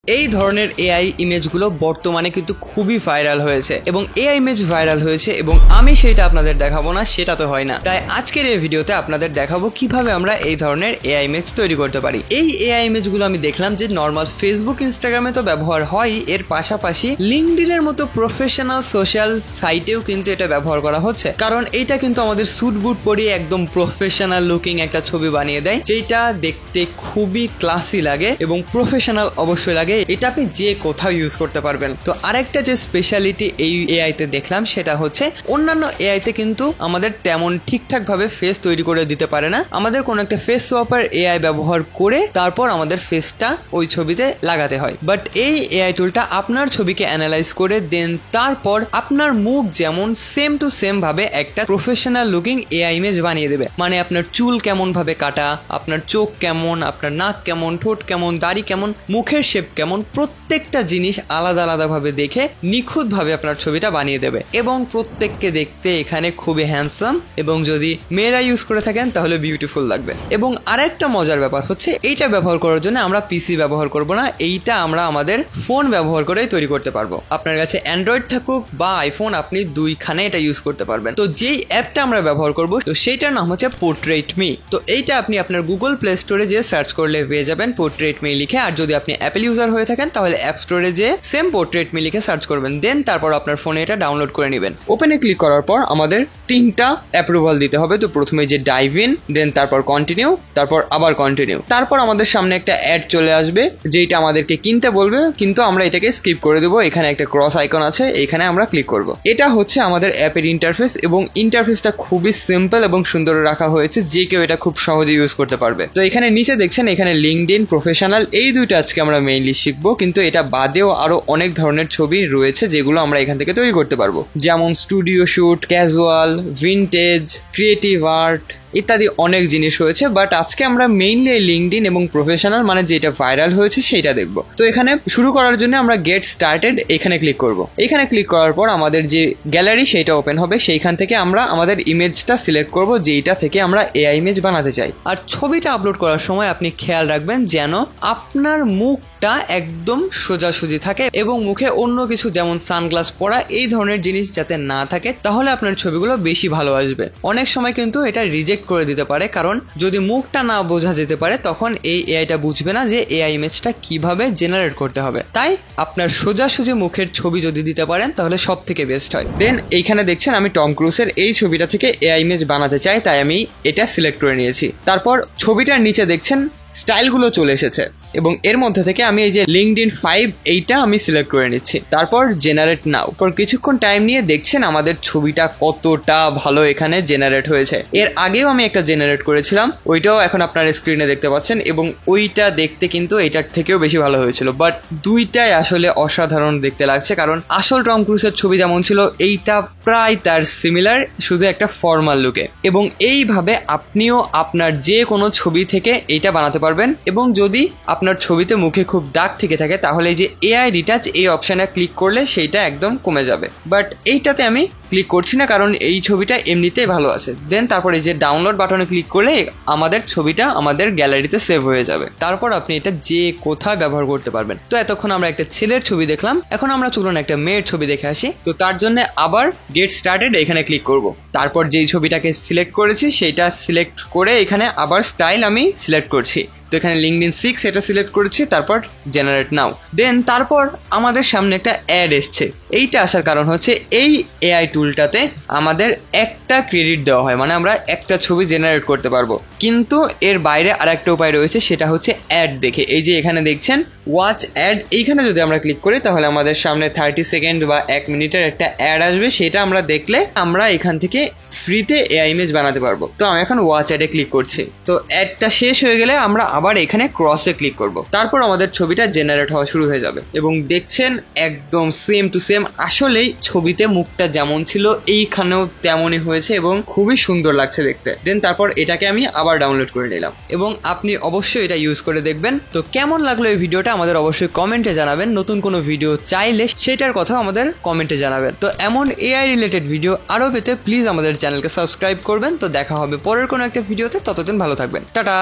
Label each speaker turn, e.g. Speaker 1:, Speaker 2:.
Speaker 1: এই ধরনের এআই ইমেজগুলো বর্তমানে কিন্তু খুবই ভাইরাল হয়েছে এবং এআই ইমেজ ভাইরাল হয়েছে এবং আমি সেটা আপনাদের দেখাবো না, সেটা তো হয় না। তাই আজকের এই ভিডিওতে আপনাদের দেখাবো কিভাবে আমরা এই ধরনের এআই ইমেজ তৈরি করতে পারি। এই এআই ইমেজগুলো আমি দেখলাম যে নর্মাল ফেসবুক ইনস্টাগ্রামে তো ব্যবহার হয়, এর পাশাপাশি লিঙ্কডইনের মতো প্রফেশনাল সোশ্যাল সাইটেও কিন্তু এটা ব্যবহার করা হচ্ছে, কারণ এইটা কিন্তু আমাদের স্যুট বুট পরিয়ে একদম প্রফেশনাল লুকিং একটা ছবি বানিয়ে দেয়, যেটা দেখতে খুবই ক্লাসি লাগে এবং প্রফেশনাল অবশ্যই লাগে। এটা আপনি যে কোথাও ইউজ করতে পারবেন। তো আরেকটা যে স্পেশালিটি এই এআই তে দেখলাম সেটা হচ্ছে অন্যান্য এআই তে কিন্তু আমাদের তেমন ঠিকঠাক ভাবে ফেস তৈরি করে দিতে পারে না। আমাদের কোনো একটা ফেস সোয়াপার এআই ব্যবহার করে তারপর আমাদের ফেসটা ওই ছবিতে লাগাতে হয়। বাট এই এআই টুলটা আপনার ছবিকে অ্যানালাইজ করে দেন তারপর আপনার মুখ যেমন সেম টু সেম ভাবে একটা প্রফেশনাল লুকিং এআই ইমেজ বানিয়ে দেবে। মানে আপনার চুল কেমন ভাবে কাটা, আপনার চোখ কেমন, আপনার নাক কেমন, ঠোঁট কেমন, দাড়ি কেমন, মুখের শেপ কেমন, প্রত্যেকটা জিনিস আলাদা আলাদা ভাবে দেখে নিখুঁত ভাবে আপনার ছবিটা বানিয়ে দেবে এবং প্রত্যেককে দেখতে এখানে খুবই হ্যান্ডসাম এবং যদি মেয়েরা ইউজ করে থাকেন তাহলে বিউটিফুল লাগবে। এবং আরেকটা মজার ব্যাপার হচ্ছে এইটা ব্যবহার করার জন্য আমরা পিসি ব্যবহার করব না, এইটা আমরা আমাদের ফোন ব্যবহার করেই তৈরি করতে পারবো। আপনার কাছে অ্যান্ড্রয়েড থাকুক বা আইফোন, আপনি দুইখানে এটা ইউজ করতে পারবেন। তো যেই অ্যাপটা আমরা ব্যবহার করব তো সেইটার নাম হচ্ছে পোর্ট্রেট মি। তো এইটা আপনি আপনার গুগল প্লে স্টোরে যে সার্চ করলে পেয়ে যাবেন পোর্ট্রেট মি লিখে। আর যদি আপনি অ্যাপেল ইউজার হয়ে থাকেন তাহলে অ্যাপ স্টোরে যে সেম পোর্ট্রেট মি লিখে সার্চ করবেন, দেন তারপর আপনার ফোনে এটা ডাউনলোড করে নেবেন। ওপেনে ক্লিক করার পর আমাদের তিনটা অ্যাপ্রুভাল দিতে হবে। তো প্রথমে যে ডাইভ ইন, দেন তারপর কন্টিনিউ, তারপর আবার কন্টিনিউ। তারপর আমাদের সামনে একটা অ্যাড চলে আসবে যেটা আমাদেরকে কিনতে বলবে, কিন্তু আমরা এটাকে স্কিপ করে দেবো। এখানে একটা ক্রস আইকন আছে, এখানে আমরা ক্লিক করব। এটা হচ্ছে আমাদের অ্যাপের ইন্টারফেস এবং ইন্টারফেসটা খুবই সিম্পল এবং সুন্দর রাখা হয়েছে, যে কেউ এটা খুব সহজে ইউজ করতে পারবে। তো এখানে নিচে দেখছেন এখানে লিঙ্কডইন, প্রফেশনাল, এই দুইটা আজকে আমরা মেইনলি শিখবো, কিন্তু এটা বাদেও আরো অনেক ধরনের ছবি রয়েছে যেগুলো আমরা এখান থেকে তৈরি করতে পারবো, যেমন studio shoot, casual, vintage, creative art ইত্যাদি অনেক জিনিস রয়েছে। বাট আজকে আমরা মেইনলি লিঙ্কডইন এবং প্রফেশনাল মানে যেটা ভাইরাল হয়েছে সেইটা দেখবো। তো এখানে শুরু করার জন্য আমরা গেট স্টার্টেড এখানে ক্লিক করব। এখানে ক্লিক করার পর আমাদের যে গ্যালারি সেইটা ওপেন হবে, সেইখান থেকে আমরা আমাদের ইমেজটা সিলেক্ট করব যেইটা থেকে আমরা এআই ইমেজ বানাতে চাই। আর ছবিটা আপলোড করার সময় আপনি খেয়াল রাখবেন যেন আপনার মুখটা একদম সোজাসুজি থাকে এবং মুখে অন্য কিছু যেমন সানগ্লাস পরা এই ধরনের জিনিস যাতে না থাকে, তাহলে আপনার ছবিগুলো বেশি ভালো আসবে। অনেক সময় কিন্তু এটা রিজেক্ট করে দিতে পারে, কারণ যদি মুখটা না বোঝা যেতে পারে তখন এই এআইটা বুঝবে না যে এআই ইমেজটা কিভাবে জেনারেট করতে হবে। তাই আপনার সোজাসুজি মুখের ছবি যদি দিতে পারেন তাহলে সব থেকে বেস্ট হয়। দেন এইখানে দেখছেন আমি টম ক্রুজের এই ছবিটা থেকে এআই ইমেজ বানাতে চাই, তাই আমি এটা সিলেক্ট করে নিয়েছি। তারপর ছবিটার নিচে দেখছেন স্টাইলগুলো চলে এসেছে এবং এর মধ্যে থেকে আমি এই যে লিঙ্কডইন 5 এইটা আমি সিলেক্ট করে নিচ্ছি। তারপর জেনারেট নাও। পর কিছুক্ষণ টাইম নিয়ে দেখছেন আমাদের ছবিটা কতটা ভালো এখানে জেনারেট হয়েছে। এর আগেও আমি একটা জেনারেট করেছিলাম, ওইটাও এখন আপনার স্ক্রিনে দেখতে পাচ্ছেন এবং ওইটা দেখতে কিন্তু এটার থেকেও বেশি ভালো হয়েছিল। বাট দুইটাই আসলে অসাধারণ দেখতে লাগছে, কারণ আসল টম ক্রুজের ছবি যেমন ছিল এইটা প্রায় তার সিমিলার, শুধু একটা ফর্মাল লুকে। এবং এইভাবে আপনিও আপনার যে কোনো ছবি থেকে এইটা বানাতে পারবেন। এবং যদি আপনার ছবিতে মুখে খুব দাগ থেকে থাকে তাহলে এই যে এআই রিটাচ এই অপশানে ক্লিক করলে সেইটা একদম কমে যাবে। বাট এইটাতে আমি ক্লিক করছি না কারণ এই ছবিটা এমনিতেই ভালো আছে। দেন তারপর এই যে ডাউনলোড বাটনে ক্লিক করলে আমাদের ছবিটা আমাদের গ্যালারিতে সেভ হয়ে যাবে। তারপর আপনি এটা যে কোথাও ব্যবহার করতে পারবেন। তো এতক্ষণ আমরা একটা ছেলের ছবি দেখলাম, এখন আমরা চলুন একটা মেয়ের ছবি দেখে আসি। তো তার জন্য আবার গেট স্টার্টেড এখানে ক্লিক করব। তারপর যেই ছবিটাকে সিলেক্ট করেছি সেইটা সিলেক্ট করে এখানে আবার স্টাইল আমি সিলেক্ট করছি। তো এখানে লিঙ্কডইন 6 এটা সিলেক্ট করেছি, তারপর জেনারেট নাও। দেন তারপর আমাদের সামনে একটা অ্যাড এসছে। এইটা আসার কারণ হচ্ছে এই এআই টুলটাতে আমাদের একটা ক্রেডিট দেওয়া হয়, মানে আমরা একটা ছবি জেনারেট করতে পারবো। কিন্তু এর বাইরে আর একটা উপায় রয়েছে, সেটা হচ্ছে অ্যাড দেখে। এই যে এখানে দেখছেন ওয়াচ অ্যাড, এইখানে যদি আমরা ক্লিক করি তাহলে আমাদের সামনে 30 সেকেন্ড বা 1 মিনিটের একটা অ্যাড আসবে। সেটা আমরা দেখলে আমরা এখান থেকে ফ্রিতে এআই ইমেজ বানাতে পারবো। তো আমি এখন ওয়াচ অ্যাডে ক্লিক করছি। তো অ্যাডটা শেষ হয়ে গেলে আমরা আবার এখানে ক্রসে ক্লিক করব। তারপর আমাদের ছবিটা জেনারেট হওয়া শুরু হয়ে যাবে এবং দেখছেন একদম সেম টু সেম আসলেই ছবিতে মুখটা যেমন ছিল এইখানেও তেমনই হয়েছে এবং খুবই সুন্দর লাগছে দেখতে। দেন তারপর এটাকে আমি আবার ডাউনলোড করে নিলাম এবং আপনি অবশ্যই এটা ইউজ করে দেখবেন। তো কেমন লাগলো এই ভিডিওটা আমাদের অবশ্যই কমেন্টে জানাবেন। নতুন কোনো ভিডিও চাইলে সেটার কথা আমাদের কমেন্টে জানাবেন। তো এমন এআই রিলেটেড ভিডিও আরও পেতে প্লিজ আমাদের চ্যানেলকে সাবস্ক্রাইব করবেন। তো দেখা হবে পরের কোনো একটা ভিডিওতে, ততদিন ভালো থাকবেন, টাটা।